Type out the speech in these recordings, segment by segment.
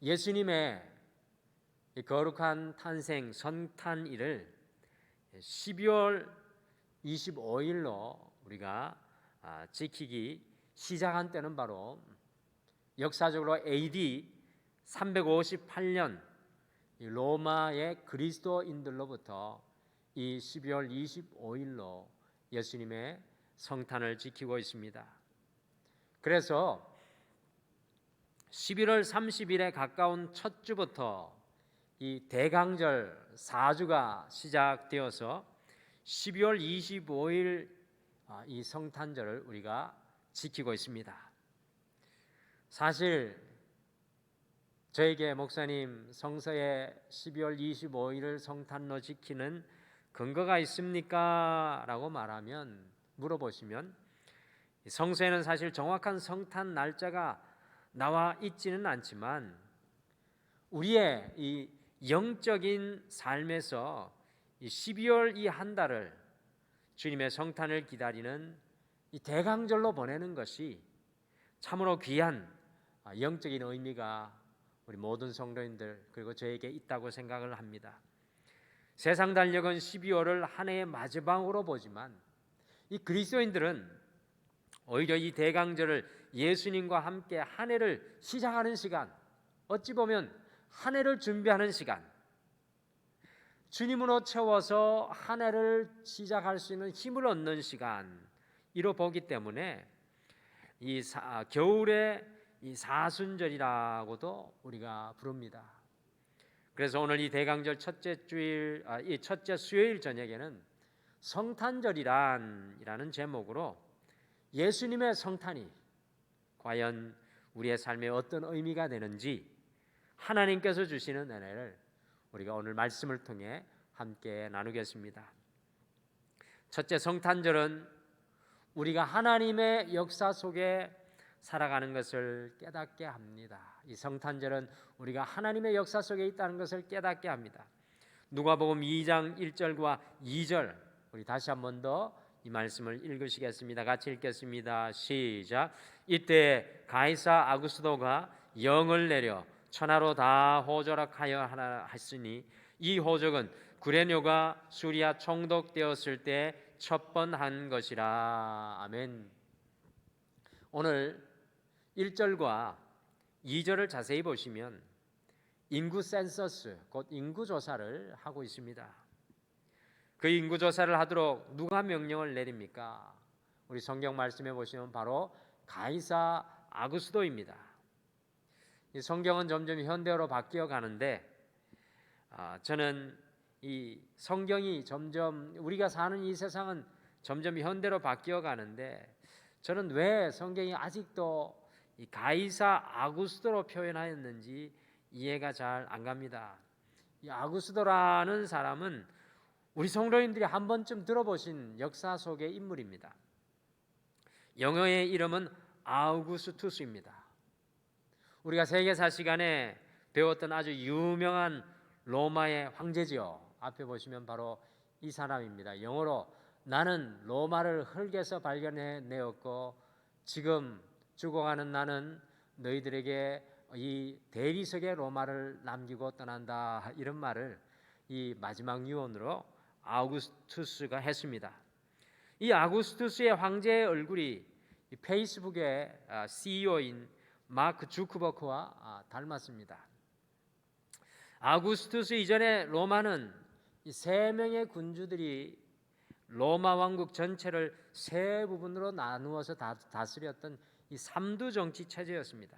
예수님의 이 거룩한 탄생 성탄일을 12월 25일로 우리가 지키기 시작한 때는 바로 역사적으로 AD 358년 로마의 그리스도인들로부터 이 12월 25일로 예수님의 성탄을 지키고 있습니다. 그래서 11월 30일에 가까운 첫 주부터 이 대강절 4주가 시작되어서 12월 25일 이 성탄절을 우리가 지키고 있습니다. 사실 저에게 목사님, 성서에 12월 25일을 성탄로 지키는 근거가 있습니까? 라고 물어보시면 성서에는 사실 정확한 성탄 날짜가 나와 있지는 않지만 우리의 이 영적인 삶에서 이 12월 이 한 달을 주님의 성탄을 기다리는 이 대강절로 보내는 것이 참으로 귀한 영적인 의미가 우리 모든 성도인들 그리고 저에게 있다고 생각을 합니다. 세상 달력은 12월을 한 해의 마지막으로 보지만 이 그리스도인들은 오히려 이 대강절을 예수님과 함께 한 해를 시작하는 시간, 어찌 보면 한 해를 준비하는 시간, 주님으로 채워서 한 해를 시작할 수 있는 힘을 얻는 시간으로 보기 때문에 이 겨울의 이 사순절이라고도 우리가 부릅니다. 그래서 오늘 이 대강절 이 첫째 수요일 저녁에는 성탄절이란이라는 제목으로 예수님의 성탄이 과연 우리의 삶에 어떤 의미가 되는지 하나님께서 주시는 은혜를 우리가 오늘 말씀을 통해 함께 나누겠습니다. 첫째, 성탄절은 우리가 하나님의 역사 속에 살아가는 것을 깨닫게 합니다. 이 성탄절은 우리가 하나님의 역사 속에 있다는 것을 깨닫게 합니다. 누가복음 2장 1절과 2절 우리 다시 한 번 더 이 말씀을 읽으시겠습니다. 같이 읽겠습니다. 시작. 이때 가이사 아구스도가 영을 내려 천하로 다 호적하여 하라 했으니 이 호적은 구레뇨가 수리아 총독되었을 때 첫 번 한 것이라. 아멘. 오늘 1절과 2절을 자세히 보시면 인구 센서스, 곧 인구조사를 하고 있습니다. 그 인구조사를 하도록 누가 명령을 내립니까? 우리 성경 말씀해 보시면 바로 가이사 아구스도입니다. 이 성경은 점점 현대어로 바뀌어 가는데 저는 이 성경이 점점 우리가 사는 이 세상은 점점 현대로 바뀌어 가는데 저는 왜 성경이 아직도 이 가이사 아구스도로 표현하였는지 이해가 잘 안 갑니다. 이 아구스도라는 사람은 우리 성도님들이 한 번쯤 들어보신 역사 속의 인물입니다. 영어의 이름은 아우구스투스입니다. 우리가 세계사 시간에 배웠던 아주 유명한 로마의 황제지요. 앞에 보시면 바로 이 사람입니다. 영어로 나는 로마를 흙에서 발견해내었고 지금 죽어가는 나는 너희들에게 이 대리석의 로마를 남기고 떠난다. 이런 말을 이 마지막 유언으로 아우구스투스가 했습니다. 이 아우구스투스의 황제의 얼굴이 페이스북의 CEO인 마크 주크버크와 닮았습니다. 아우구스투스 이전에 로마는 이 세 명의 군주들이 로마 왕국 전체를 세 부분으로 나누어서 다스렸던 이 삼두 정치 체제였습니다.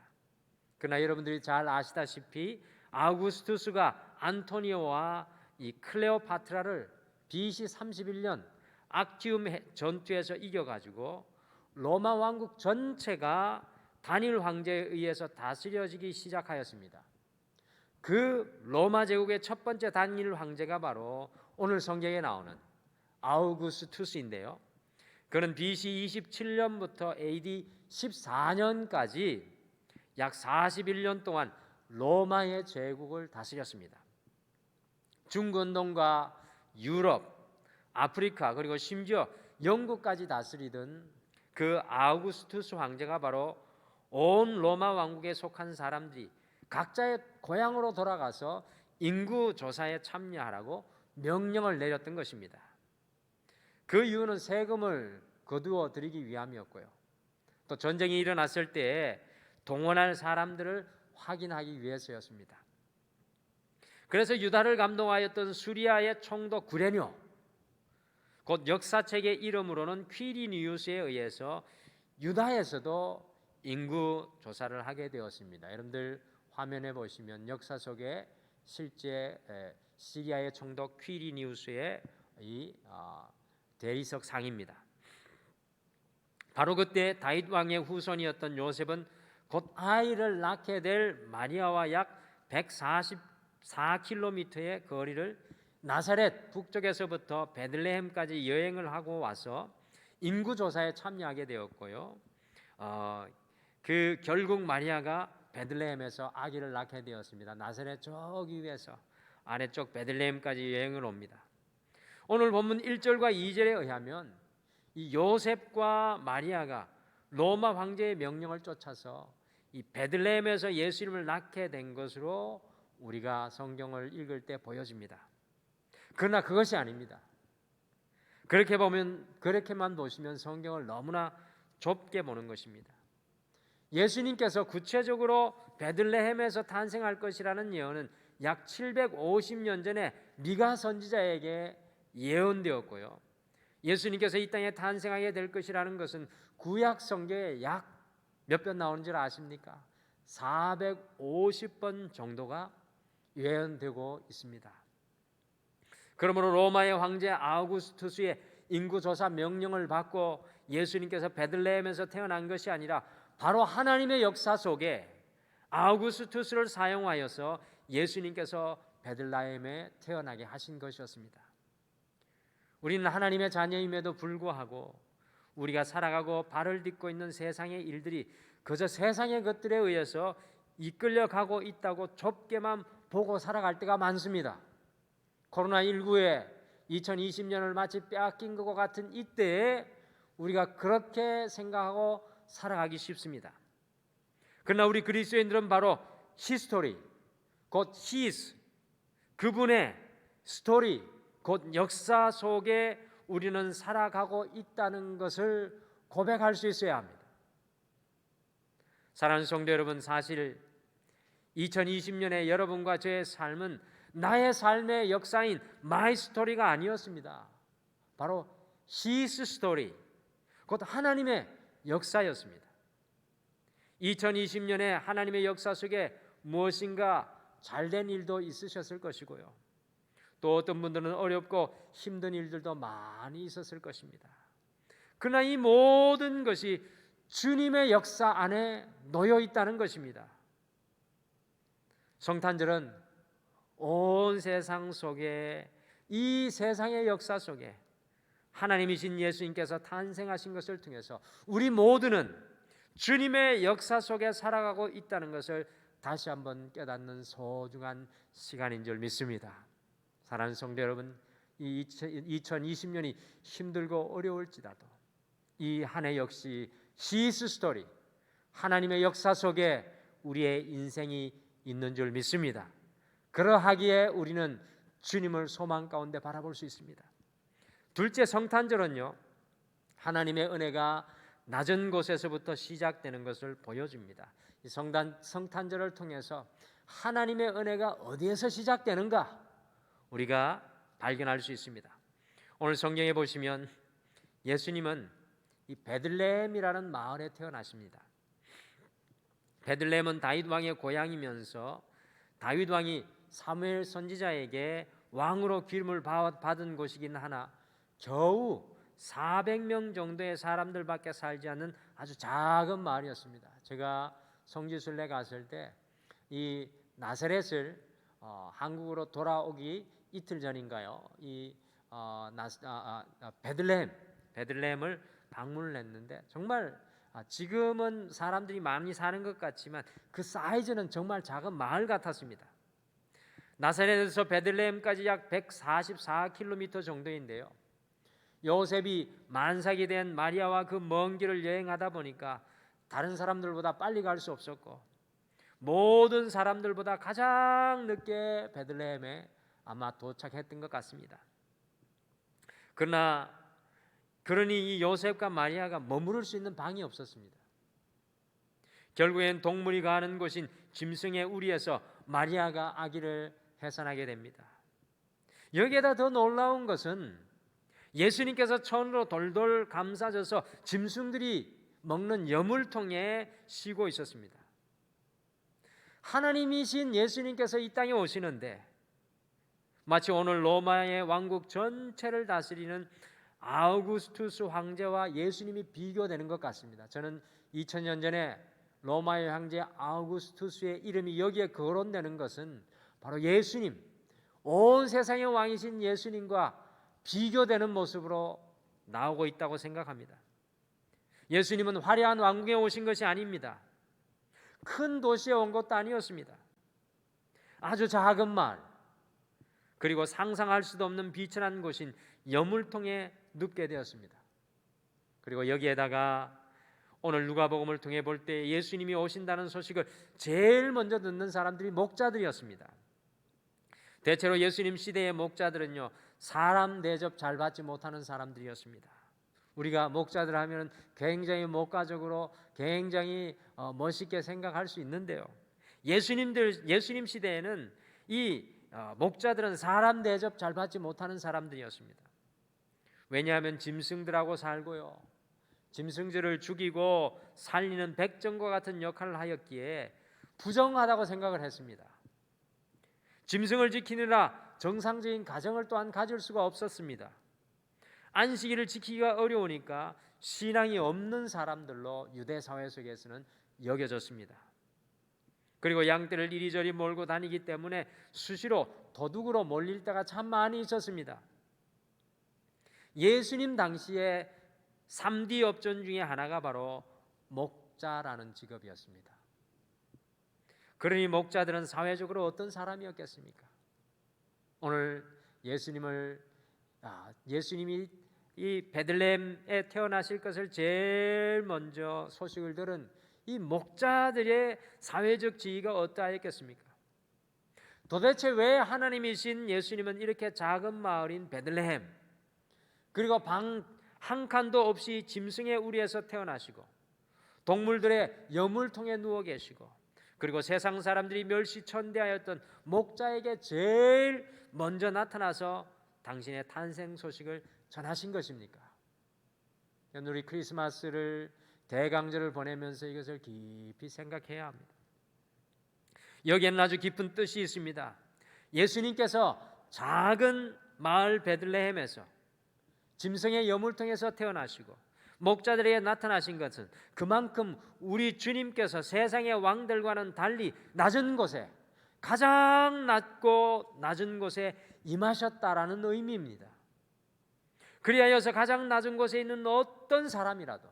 그러나 여러분들이 잘 아시다시피 아우구스투스가 안토니오와 이 클레오파트라를 BC 31년 악티움 전투에서 이겨가지고 로마 왕국 전체가 단일 황제에 의해서 다스려지기 시작하였습니다. 그 로마 제국의 첫 번째 단일 황제가 바로 오늘 성경에 나오는 아우구스투스인데요. 그는 BC 27년부터 AD 14년까지 약 41년 동안 로마의 제국을 다스렸습니다. 중근동과 유럽, 아프리카 그리고 심지어 영국까지 다스리던 그 아우구스투스 황제가 바로 온 로마 왕국에 속한 사람들이 각자의 고향으로 돌아가서 인구 조사에 참여하라고 명령을 내렸던 것입니다. 그 이유는 세금을 거두어 들이기 위함이었고요. 또 전쟁이 일어났을 때 동원할 사람들을 확인하기 위해서였습니다. 그래서 유다를 감동하였던 수리아의 총독 구레뇨, 곧 역사책의 이름으로는 퀴리니우스에 의해서 유다에서도 인구 조사를 하게 되었습니다. 여러분들 화면에 보시면 역사 속에 실제 시리아의 총독 퀴리니우스의 이 대리석 상입니다. 바로 그때 다윗 왕의 후손이었던 요셉은 곧 아이를 낳게 될 마리아와 약 144km의 거리를 나사렛 북쪽에서부터 베들레헴까지 여행을 하고 와서 인구조사에 참여하게 되었고요. 결국 마리아가 베들레헴에서 아기를 낳게 되었습니다. 나사렛 저기 위에서 아래쪽 베들레헴까지 여행을 옵니다. 오늘 본문 1절과 2절에 의하면 이 요셉과 마리아가 로마 황제의 명령을 쫓아서 이 베들레헴에서 예수님을 낳게 된 것으로 우리가 성경을 읽을 때 보여집니다. 그러나 그것이 아닙니다. 그렇게만 보시면 성경을 너무나 좁게 보는 것입니다. 예수님께서 구체적으로 베들레헴에서 탄생할 것이라는 예언은 약 750년 전에 미가 선지자에게 예언되었고요. 예수님께서 이 땅에 탄생하게 될 것이라는 것은 구약 성경에 약 몇 번 나오는 줄 아십니까? 450번 정도가 예언되고 있습니다. 그러므로 로마의 황제 아우구스투스의 인구조사 명령을 받고 예수님께서 베들레헴에서 태어난 것이 아니라 바로 하나님의 역사 속에 아우구스투스를 사용하여서 예수님께서 베들레헴에 태어나게 하신 것이었습니다. 우리는 하나님의 자녀임에도 불구하고 우리가 살아가고 발을 딛고 있는 세상의 일들이 그저 세상의 것들에 의해서 이끌려가고 있다고 좁게만 보고 살아갈 때가 많습니다. 코로나19에 2020년을 마치 빼앗긴 것과 같은 이때에 우리가 그렇게 생각하고 살아가기 쉽습니다. 그러나 우리 그리스도인들은 바로 히스토리, 곧 히스, 그분의 스토리, 곧 역사 속에 우리는 살아가고 있다는 것을 고백할 수 있어야 합니다. 사랑하는 성도 여러분, 사실 2020년에 여러분과 저의 삶은 나의 삶의 역사인 마이 스토리가 아니었습니다. 바로 히스 스토리, 곧 하나님의 역사였습니다. 2020년에 하나님의 역사 속에 무엇인가 잘된 일도 있으셨을 것이고요. 또 어떤 분들은 어렵고 힘든 일들도 많이 있었을 것입니다. 그러나 이 모든 것이 주님의 역사 안에 놓여 있다는 것입니다. 성탄절은 온 세상 속에, 이 세상의 역사 속에 하나님이신 예수님께서 탄생하신 것을 통해서 우리 모두는 주님의 역사 속에 살아가고 있다는 것을 다시 한번 깨닫는 소중한 시간인 줄 믿습니다. 사랑하는 성도 여러분, 이 2020년이 힘들고 어려울지라도 이 한 해 역시 히스 스토리, 하나님의 역사 속에 우리의 인생이 있는 줄 믿습니다. 그러하기에 우리는 주님을 소망 가운데 바라볼 수 있습니다. 둘째, 성탄절은요, 하나님의 은혜가 낮은 곳에서부터 시작되는 것을 보여줍니다. 이 성탄절을 통해서 하나님의 은혜가 어디에서 시작되는가 우리가 발견할 수 있습니다. 오늘 성경에 보시면 예수님은 이 베들레헴이라는 마을에 태어나십니다. 베들레헴은 다윗 왕의 고향이면서 다윗 왕이 사무엘 선지자에게 왕으로 기름을 받은 곳이긴 하나 겨우 400명 정도의 사람들밖에 살지 않는 아주 작은 마을이었습니다. 제가 성지순례 갔을 때 이 나사렛을 한국으로 돌아오기 이틀 전인가요? 이 베들레헴을 방문을 했는데 정말 지금은 사람들이 많이 사는 것 같지만 그 사이즈는 정말 작은 마을 같았습니다. 나사렛에서 베들레헴까지 약 144km 정도인데요. 요셉이 만삭이 된 마리아와 그 먼 길을 여행하다 보니까 다른 사람들보다 빨리 갈 수 없었고 모든 사람들보다 가장 늦게 베들레헴에 아마 도착했던 것 같습니다. 그러니 이 요셉과 마리아가 머무를 수 있는 방이 없었습니다. 결국엔 동물이 가는 곳인 짐승의 우리에서 마리아가 아기를 해산하게 됩니다. 여기에다 더 놀라운 것은 예수님께서 천으로 돌돌 감싸져서 짐승들이 먹는 여물통에 쉬고 있었습니다. 하나님이신 예수님께서 이 땅에 오시는데 마치 오늘 로마의 왕국 전체를 다스리는 아우구스투스 황제와 예수님이 비교되는 것 같습니다. 저는 2000년 전에 로마의 황제 아우구스투스의 이름이 여기에 거론되는 것은 바로 예수님, 온 세상의 왕이신 예수님과 비교되는 모습으로 나오고 있다고 생각합니다. 예수님은 화려한 왕궁에 오신 것이 아닙니다. 큰 도시에 온 것도 아니었습니다. 아주 작은 마을, 그리고 상상할 수도 없는 비천한 곳인 여물통에 눕게 되었습니다. 그리고 여기에다가 오늘 누가복음을 통해 볼 때 예수님이 오신다는 소식을 제일 먼저 듣는 사람들이 목자들이었습니다. 대체로 예수님 시대의 목자들은요, 사람 대접 잘 받지 못하는 사람들이었습니다. 우리가 목자들 하면 굉장히 목가적으로 굉장히 멋있게 생각할 수 있는데요, 예수님 시대에는 이 목자들은 사람 대접 잘 받지 못하는 사람들이었습니다. 왜냐하면 짐승들하고 살고요, 짐승들을 죽이고 살리는 백정과 같은 역할을 하였기에 부정하다고 생각을 했습니다. 짐승을 지키느라 정상적인 가정을 또한 가질 수가 없었습니다. 안식일을 지키기가 어려우니까 신앙이 없는 사람들로 유대 사회 속에서는 여겨졌습니다. 그리고 양떼를 이리저리 몰고 다니기 때문에 수시로 도둑으로 몰릴 때가 참 많이 있었습니다. 예수님 당시에 3D 업종 중에 하나가 바로 목자라는 직업이었습니다. 그러니 목자들은 사회적으로 어떤 사람이었겠습니까? 오늘 예수님이 이 베들레헴에 태어나실 것을 제일 먼저 소식을 들은 이 목자들의 사회적 지위가 어떠하였겠습니까? 도대체 왜 하나님이신 예수님은 이렇게 작은 마을인 베들레헴, 그리고 방 한 칸도 없이 짐승의 우리에서 태어나시고 동물들의 여물통에 누워 계시고 그리고 세상 사람들이 멸시천대하였던 목자에게 제일 먼저 나타나서 당신의 탄생 소식을 전하신 것입니까? 우리 크리스마스를 대강절을 보내면서 이것을 깊이 생각해야 합니다. 여기에는 아주 깊은 뜻이 있습니다. 예수님께서 작은 마을 베들레헴에서 짐승의 여물통에서 태어나시고 목자들에게 나타나신 것은 그만큼 우리 주님께서 세상의 왕들과는 달리 낮은 곳에, 가장 낮고 낮은 곳에 임하셨다라는 의미입니다. 그리하여서 가장 낮은 곳에 있는 어떤 사람이라도,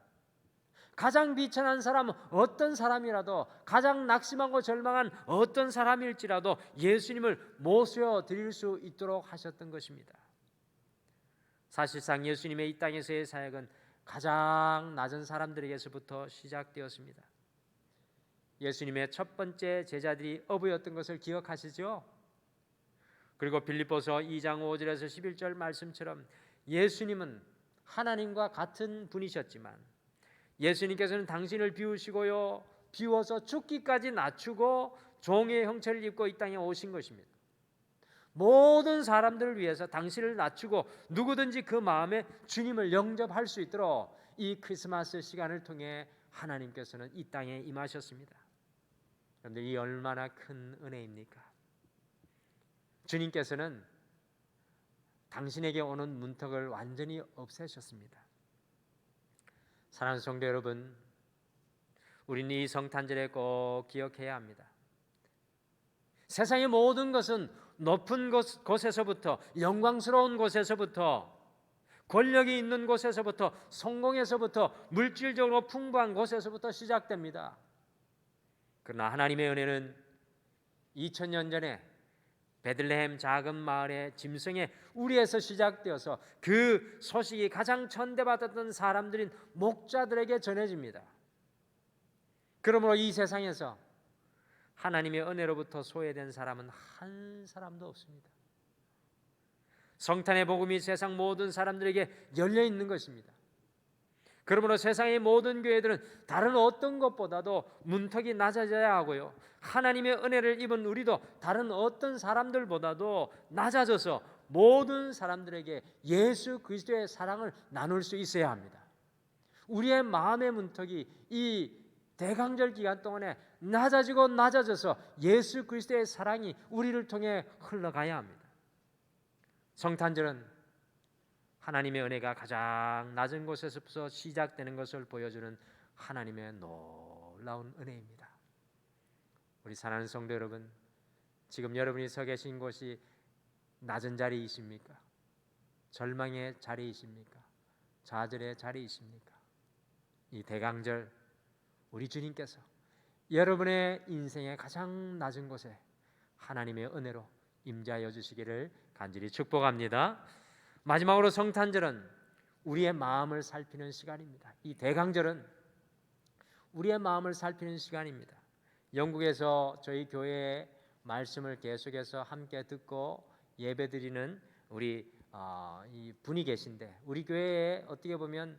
가장 비천한 사람 어떤 사람이라도, 가장 낙심하고 절망한 어떤 사람일지라도 예수님을 모셔 드릴 수 있도록 하셨던 것입니다. 사실상 예수님의 이 땅에서의 사역은 가장 낮은 사람들에게서부터 시작되었습니다. 예수님의 첫 번째 제자들이 어부였던 것을 기억하시죠? 그리고 빌립보서 2장 5절에서 11절 말씀처럼 예수님은 하나님과 같은 분이셨지만 예수님께서는 당신을 비우시고요, 비워서 죽기까지 낮추고 종의 형체를 입고 이 땅에 오신 것입니다. 모든 사람들을 위해서 당신을 낮추고 누구든지 그 마음에 주님을 영접할 수 있도록 이 크리스마스 시간을 통해 하나님께서는 이 땅에 임하셨습니다. 여러분들, 이 얼마나 큰 은혜입니까? 주님께서는 당신에게 오는 문턱을 완전히 없애셨습니다. 사랑하는 성도 여러분, 우리는 이 성탄절에 꼭 기억해야 합니다. 세상의 모든 것은 높은 곳에서부터, 영광스러운 곳에서부터, 권력이 있는 곳에서부터, 성공에서부터, 물질적으로 풍부한 곳에서부터 시작됩니다. 그러나 하나님의 은혜는 2000년 전에 베들레헴 작은 마을의 짐승의 우리에서 시작되어서 그 소식이 가장 천대받았던 사람들인 목자들에게 전해집니다. 그러므로 이 세상에서 하나님의 은혜로부터 소외된 사람은 한 사람도 없습니다. 성탄의 복음이 세상 모든 사람들에게 열려 있는 것입니다. 그러므로 세상의 모든 교회들은 다른 어떤 것보다도 문턱이 낮아져야 하고요, 하나님의 은혜를 입은 우리도 다른 어떤 사람들보다도 낮아져서 모든 사람들에게 예수 그리스도의 사랑을 나눌 수 있어야 합니다. 우리의 마음의 문턱이 이 대강절 기간 동안에 낮아지고 낮아져서 예수 그리스도의 사랑이 우리를 통해 흘러가야 합니다. 성탄절은 하나님의 은혜가 가장 낮은 곳에서부터 시작되는 것을 보여주는 하나님의 놀라운 은혜입니다. 우리 사랑하는 성도 여러분, 지금 여러분이 서 계신 곳이 낮은 자리이십니까? 절망의 자리이십니까? 좌절의 자리이십니까? 이 대강절 우리 주님께서 여러분의 인생의 가장 낮은 곳에 하나님의 은혜로 임재하여 주시기를 간절히 축복합니다. 마지막으로 성탄절은 우리의 마음을 살피는 시간입니다. 이 대강절은 우리의 마음을 살피는 시간입니다. 영국에서 저희 교회의 말씀을 계속해서 함께 듣고 예배드리는 우리 이 분이 계신데, 우리 교회에 어떻게 보면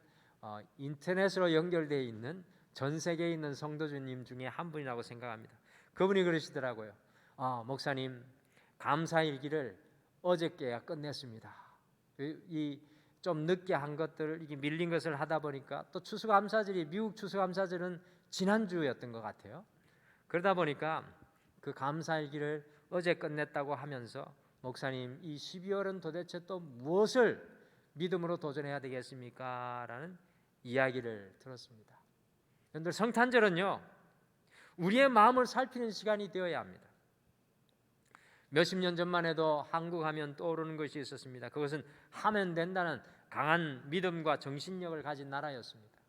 인터넷으로 연결되어 있는 전 세계에 있는 성도주님 중에 한 분이라고 생각합니다. 그분이 그러시더라고요. 목사님, 감사일기를 어저께야 끝냈습니다. 이 좀 늦게 한 것들, 이게 밀린 것을 하다 보니까 또 추수감사절이, 미국 추수감사절은 지난주였던 것 같아요. 그러다 보니까 그 감사일기를 어제 끝냈다고 하면서, 목사님, 이 12월은 도대체 또 무엇을 믿음으로 도전해야 되겠습니까? 라는 이야기를 들었습니다. 여러분들, 성탄절은요, 우리의 마음을 살피는 시간이 되어야 합니다. 몇십 년 전만 해도 한국 하면 떠오르는 것이 있었습니다. 그것은 하면 된다는 강한 믿음과 정신력을 가진 나라였습니다.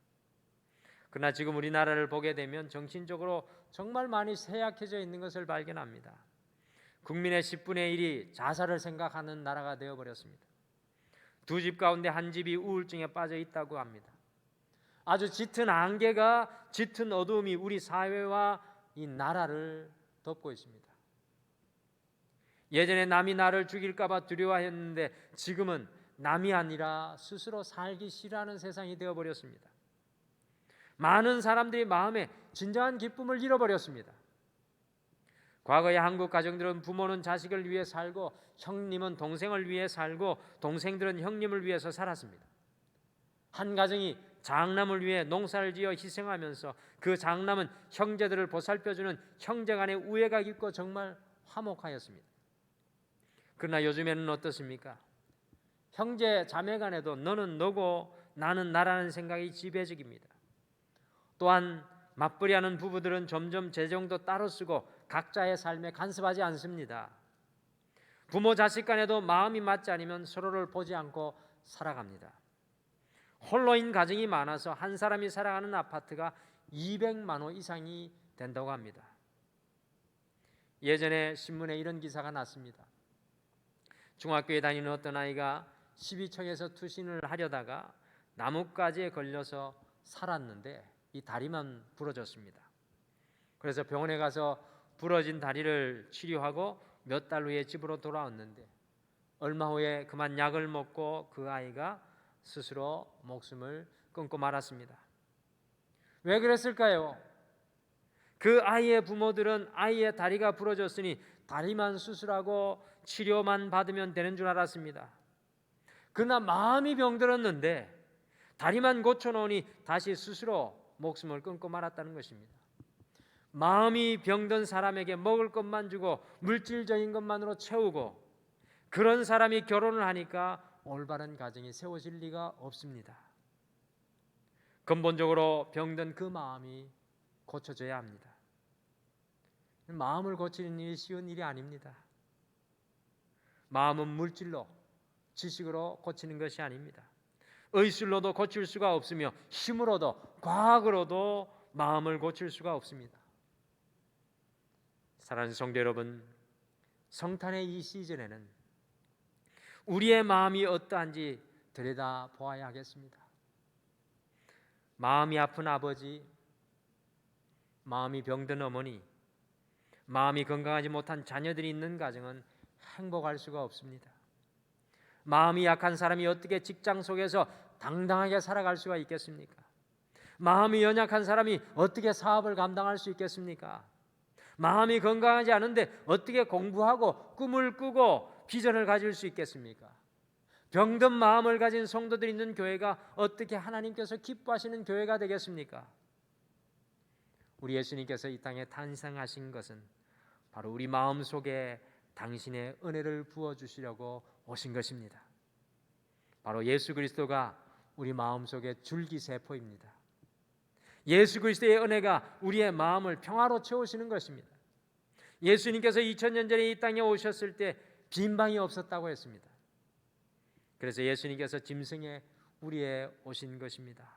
그러나 지금 우리나라를 보게 되면 정신적으로 정말 많이 쇠약해져 있는 것을 발견합니다. 국민의 10분의 1이 자살을 생각하는 나라가 되어버렸습니다. 두 집 가운데 한 집이 우울증에 빠져 있다고 합니다. 아주 짙은 안개가, 짙은 어두움이 우리 사회와 이 나라를 덮고 있습니다. 예전에 남이 나를 죽일까 봐 두려워했는데 지금은 남이 아니라 스스로 살기 싫어하는 세상이 되어버렸습니다. 많은 사람들이 마음에 진정한 기쁨을 잃어버렸습니다. 과거의 한국 가정들은 부모는 자식을 위해 살고, 형님은 동생을 위해 살고, 동생들은 형님을 위해서 살았습니다. 한 가정이 장남을 위해 농사를 지어 희생하면서 그 장남은 형제들을 보살펴주는 형제 간의 우애가 깊고 정말 화목하였습니다. 그러나 요즘에는 어떻습니까? 형제 자매 간에도 너는 너고 나는 나라는 생각이 지배적입니다. 또한 맞벌이하는 부부들은 점점 재정도 따로 쓰고 각자의 삶에 간섭하지 않습니다. 부모 자식 간에도 마음이 맞지 않으면 서로를 보지 않고 살아갑니다. 홀로인 가정이 많아서 한 사람이 살아가는 아파트가 200만 호 이상이 된다고 합니다. 예전에 신문에 이런 기사가 났습니다. 중학교에 다니는 어떤 아이가 12층에서 투신을 하려다가 나뭇가지에 걸려서 살았는데 이 다리만 부러졌습니다. 그래서 병원에 가서 부러진 다리를 치료하고 몇 달 후에 집으로 돌아왔는데, 얼마 후에 그만 약을 먹고 그 아이가 스스로 목숨을 끊고 말았습니다. 왜 그랬을까요? 그 아이의 부모들은 아이의 다리가 부러졌으니 다리만 수술하고 치료만 받으면 되는 줄 알았습니다. 그러나 마음이 병들었는데 다리만 고쳐놓으니 다시 스스로 목숨을 끊고 말았다는 것입니다. 마음이 병든 사람에게 먹을 것만 주고 물질적인 것만으로 채우고, 그런 사람이 결혼을 하니까 올바른 가정이 세워질 리가 없습니다. 근본적으로 병든 그 마음이 고쳐져야 합니다. 마음을 고치는 일이 쉬운 일이 아닙니다. 마음은 물질로, 지식으로 고치는 것이 아닙니다. 의술로도 고칠 수가 없으며 힘으로도, 과학으로도 마음을 고칠 수가 없습니다. 사랑하는 성도 여러분, 성탄의 이 시즌에는 우리의 마음이 어떠한지 들여다 보아야 하겠습니다. 마음이 아픈 아버지, 마음이 병든 어머니, 마음이 건강하지 못한 자녀들이 있는 가정은 행복할 수가 없습니다. 마음이 약한 사람이 어떻게 직장 속에서 당당하게 살아갈 수가 있겠습니까? 마음이 연약한 사람이 어떻게 사업을 감당할 수 있겠습니까? 마음이 건강하지 않은데 어떻게 공부하고 꿈을 꾸고 비전을 가질 수 있겠습니까? 병든 마음을 가진 성도들이 있는 교회가 어떻게 하나님께서 기뻐하시는 교회가 되겠습니까? 우리 예수님께서 이 땅에 탄생하신 것은 바로 우리 마음속에 당신의 은혜를 부어주시려고 오신 것입니다. 바로 예수 그리스도가 우리 마음속의 줄기세포입니다. 예수 그리스도의 은혜가 우리의 마음을 평화로 채우시는 것입니다. 예수님께서 2000년 전에 이 땅에 오셨을 때 빈방이 없었다고 했습니다. 그래서 예수님께서 짐승의 우리에 오신 것입니다.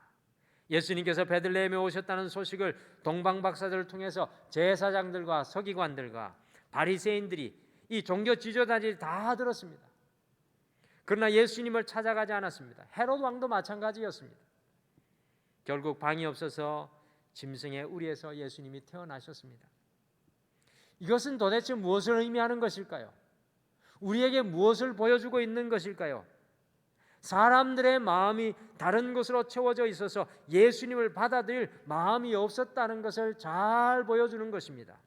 예수님께서 베들레헴에 오셨다는 소식을 동방박사들을 통해서 제사장들과 서기관들과 바리새인들이, 이 종교 지도자들이 다 들었습니다. 그러나 예수님을 찾아가지 않았습니다. 헤롯 왕도 마찬가지였습니다. 결국 방이 없어서 짐승의 우리에서 예수님이 태어나셨습니다. 이것은 도대체 무엇을 의미하는 것일까요? 우리에게 무엇을 보여주고 있는 것일까요? 사람들의 마음이 다른 것으로 채워져 있어서 예수님을 받아들일 마음이 없었다는 것을 잘 보여주는 것입니다.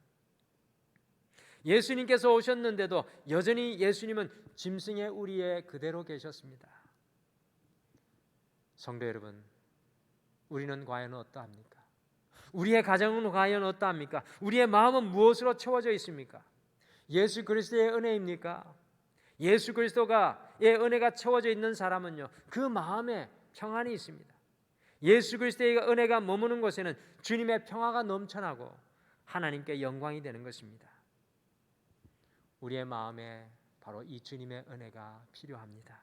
예수님께서 오셨는데도 여전히 예수님은 짐승의 우리에 그대로 계셨습니다. 성도 여러분, 우리는 과연 어떠합니까? 우리의 가정은 과연 어떠합니까? 우리의 마음은 무엇으로 채워져 있습니까? 예수 그리스도의 은혜입니까? 예수 그리스도의 은혜가 채워져 있는 사람은요, 그 마음에 평안이 있습니다. 예수 그리스도의 은혜가 머무는 곳에는 주님의 평화가 넘쳐나고 하나님께 영광이 되는 것입니다. 우리의 마음에 바로 이 주님의 은혜가 필요합니다.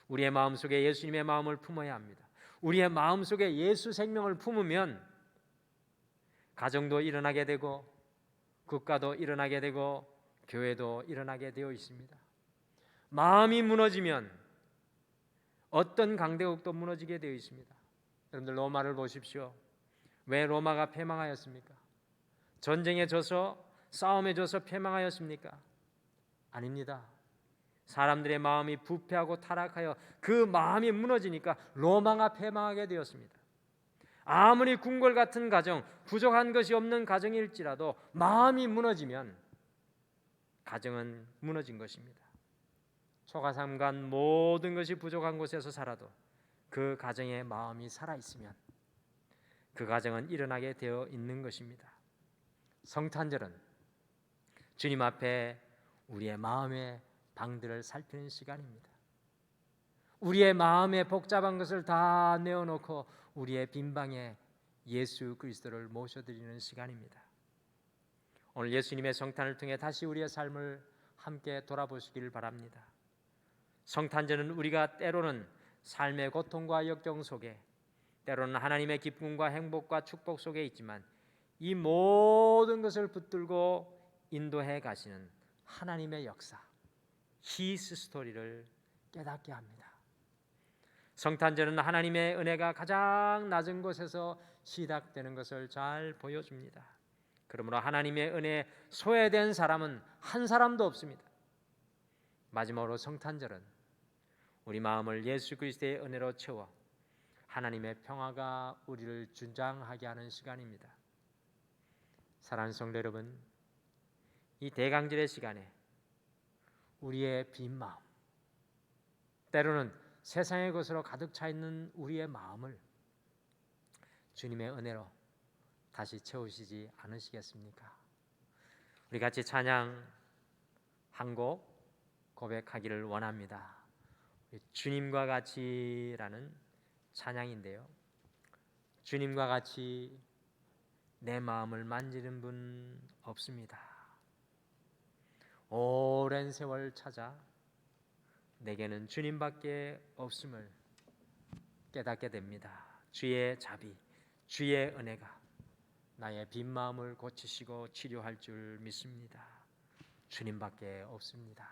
우리의 마음속에 예수님의 마음을 품어야 합니다. 우리의 마음속에 예수 생명을 품으면 가정도 일어나게 되고 국가도 일어나게 되고 교회도 일어나게 되어 있습니다. 마음이 무너지면 어떤 강대국도 무너지게 되어 있습니다. 여러분들 로마를 보십시오. 왜 로마가 패망하였습니까? 전쟁에 져서, 싸움에 져서 패망하였습니까? 아닙니다. 사람들의 마음이 부패하고 타락하여 그 마음이 무너지니까 로마가 패망하게 되었습니다. 아무리 궁궐 같은 가정, 부족한 것이 없는 가정일지라도 마음이 무너지면 가정은 무너진 것입니다. 초가삼간 모든 것이 부족한 곳에서 살아도 그 가정의 마음이 살아있으면 그 가정은 일어나게 되어 있는 것입니다. 성탄절은 주님 앞에 우리의 마음의 방들을 살피는 시간입니다. 우리의 마음에 복잡한 것을 다 내어놓고 우리의 빈방에 예수 그리스도를 모셔드리는 시간입니다. 오늘 예수님의 성탄을 통해 다시 우리의 삶을 함께 돌아보시길 바랍니다. 성탄절은 우리가 때로는 삶의 고통과 역경 속에, 때로는 하나님의 기쁨과 행복과 축복 속에 있지만 이 모든 것을 붙들고 인도해 가시는 하나님의 역사, 히스 스토리를 깨닫게 합니다. 성탄절은 하나님의 은혜가 가장 낮은 곳에서 시작되는 것을 잘 보여줍니다. 그러므로 하나님의 은혜에 소외된 사람은 한 사람도 없습니다. 마지막으로 성탄절은 우리 마음을 예수 그리스도의 은혜로 채워 하나님의 평화가 우리를 준장하게 하는 시간입니다. 사랑하는 성도 여러분, 이 대강절의 시간에 우리의 빈 마음, 때로는 세상의 것으로 가득 차 있는 우리의 마음을 주님의 은혜로 다시 채우시지 않으시겠습니까? 우리 같이 찬양 한 곡 고백하기를 원합니다. 주님과 같이라는 찬양인데요, 주님과 같이 내 마음을 만지는 분 없습니다. 오랜 세월 찾아 내게는 주님밖에 없음을 깨닫게 됩니다. 주의 자비, 주의 은혜가 나의 빈 마음을 고치시고 치료할 줄 믿습니다. 주님밖에 없습니다.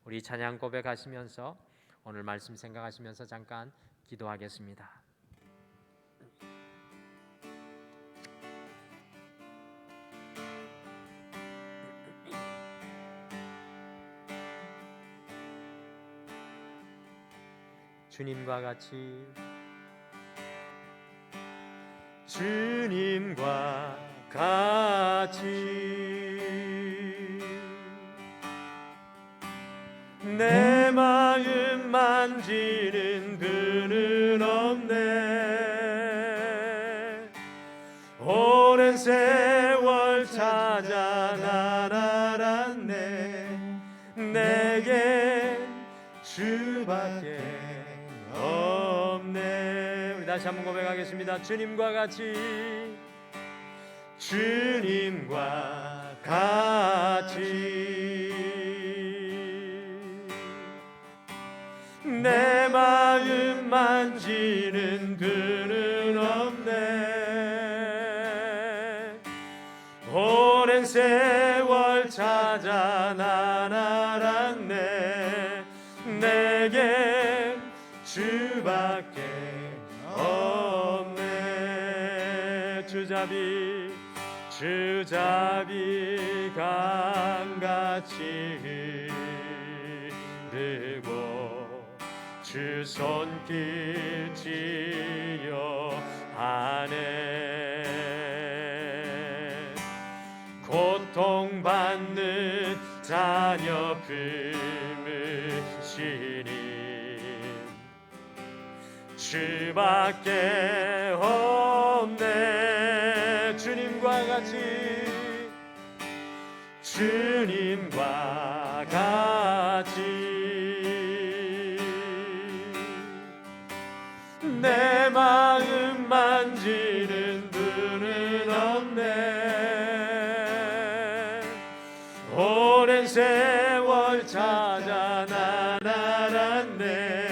우리 찬양 고백하시면서 오늘 말씀 생각하시면서 잠깐 기도하겠습니다. 주님과 같이, 주님과 같이 내 마음 만지는 분은 없네. 오랜 세월 찾아 날 알았네. 내게 주밖에 없네. 우리 다시 한번 고백하겠습니다. 주님과 같이, 주님과 같이 내 마음 만지는 분은 없네. 오랜 세월 찾아 날 알았네. 내게 주밖에 없네. 주잡이 강같이 흐르고 주 손길 지려 하네. 고통받는 자녀 품으시니 주밖에 없네. 주님과 같이, 주님과 같이 내 마음 만지는 분은 없네. 오랜 세월 찾아 날 알았네.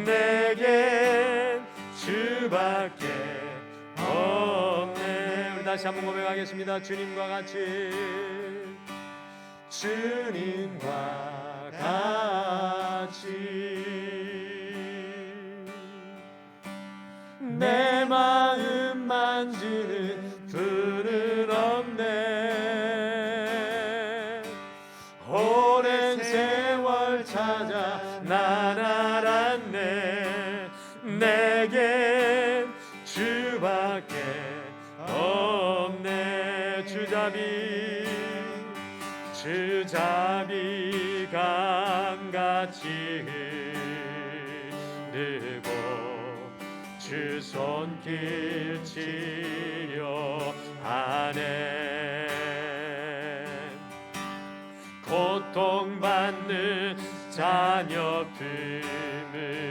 내게 주밖에 없네. 우리 다시 한번 고백하겠습니다. 주님과 같이, 주님과 같이 내 마음 만지는 분은 없네. 오랜 세월 찾아 날 알았네. 내게 주밖에 없네. 주잡이 강같이 흐르고 주 손길 지려 하네. 고통받는 자녀 품으시니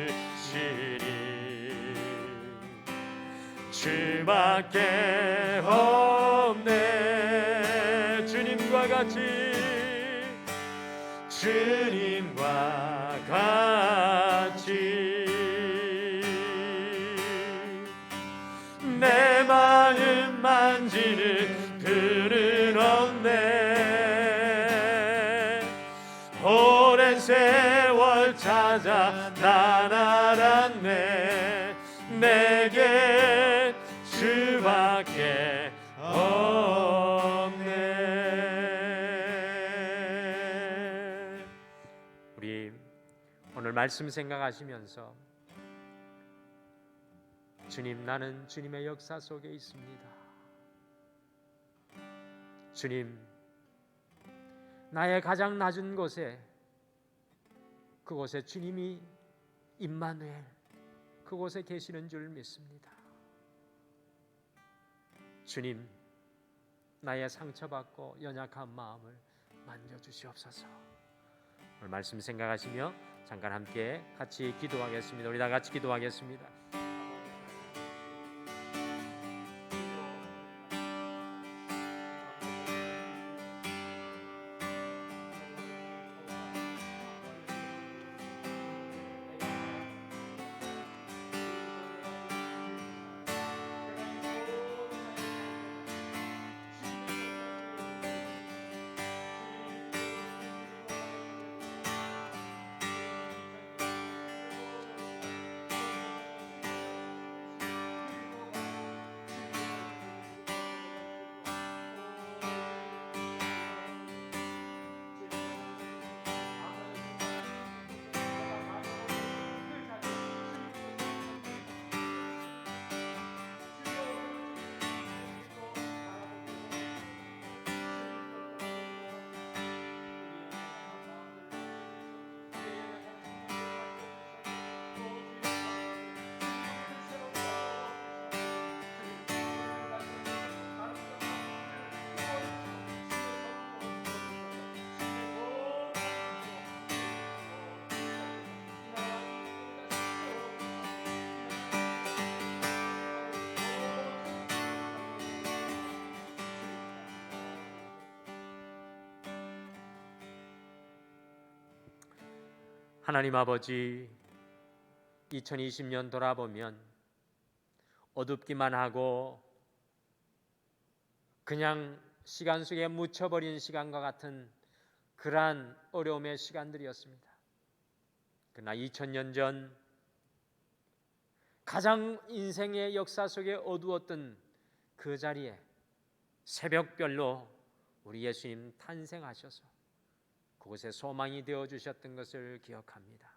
주밖에 없네. 주님과 같이, 주님과 같이 내 마음 만지는 분은 없네. 오랜 세월 찾아 날 알았네. 내게 주밖에 없네. 우리 오늘 말씀 생각하시면서 주님, 나는 주님의 역사 속에 있습니다. 주님, 나의 가장 낮은 곳에, 그곳에 주님이 임마누엘, 그곳에 계시는 줄 믿습니다. 주님, 나의 상처받고 연약한 마음을 만져주시옵소서. 오늘 말씀 생각하시며 잠깐 함께 같이 기도하겠습니다. 우리 다 같이 기도하겠습니다. 하나님 아버지, 2020년 돌아보면 어둡기만 하고 그냥 시간 속에 묻혀버린 시간과 같은 그러한 어려움의 시간들이었습니다. 그러나 2000년 전 가장 인생의 역사 속에 어두웠던 그 자리에 새벽별로 우리 예수님 탄생하셔서 그곳에 소망이 되어주셨던 것을 기억합니다.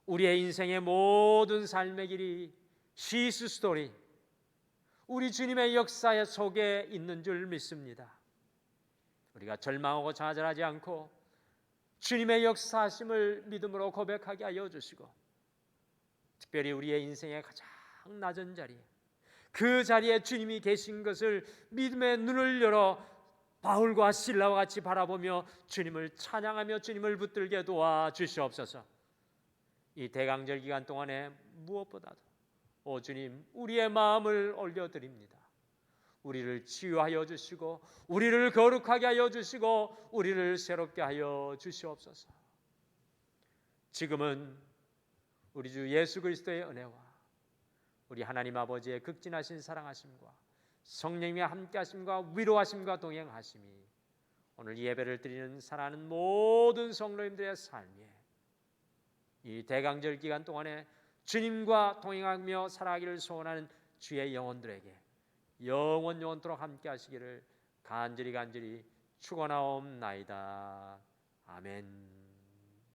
우리의 인생의 모든 삶의 길이 시스 스토리, 우리 주님의 역사 속에 있는 줄 믿습니다. 우리가 절망하고 좌절하지 않고 주님의 역사하심을 믿음으로 고백하게 하여 주시고, 특별히 우리의 인생의 가장 낮은 자리, 그 자리에 주님이 계신 것을 믿음의 눈을 열어 바울과 실라와 같이 바라보며 주님을 찬양하며 주님을 붙들게 도와주시옵소서. 이 대강절 기간 동안에 무엇보다도 오 주님, 우리의 마음을 올려드립니다. 우리를 치유하여 주시고 우리를 거룩하게 하여 주시고 우리를 새롭게 하여 주시옵소서. 지금은 우리 주 예수 그리스도의 은혜와 우리 하나님 아버지의 극진하신 사랑하심과 성령님의 함께하심과 위로하심과 동행하심이 오늘 예배를 드리는 사랑하는 모든 성도님들의 삶에 이 대강절 기간 동안에 주님과 동행하며 살아가기를 소원하는 주의 영혼들에게 영원토록 함께하시기를 간절히 축원하옵나이다. 아멘.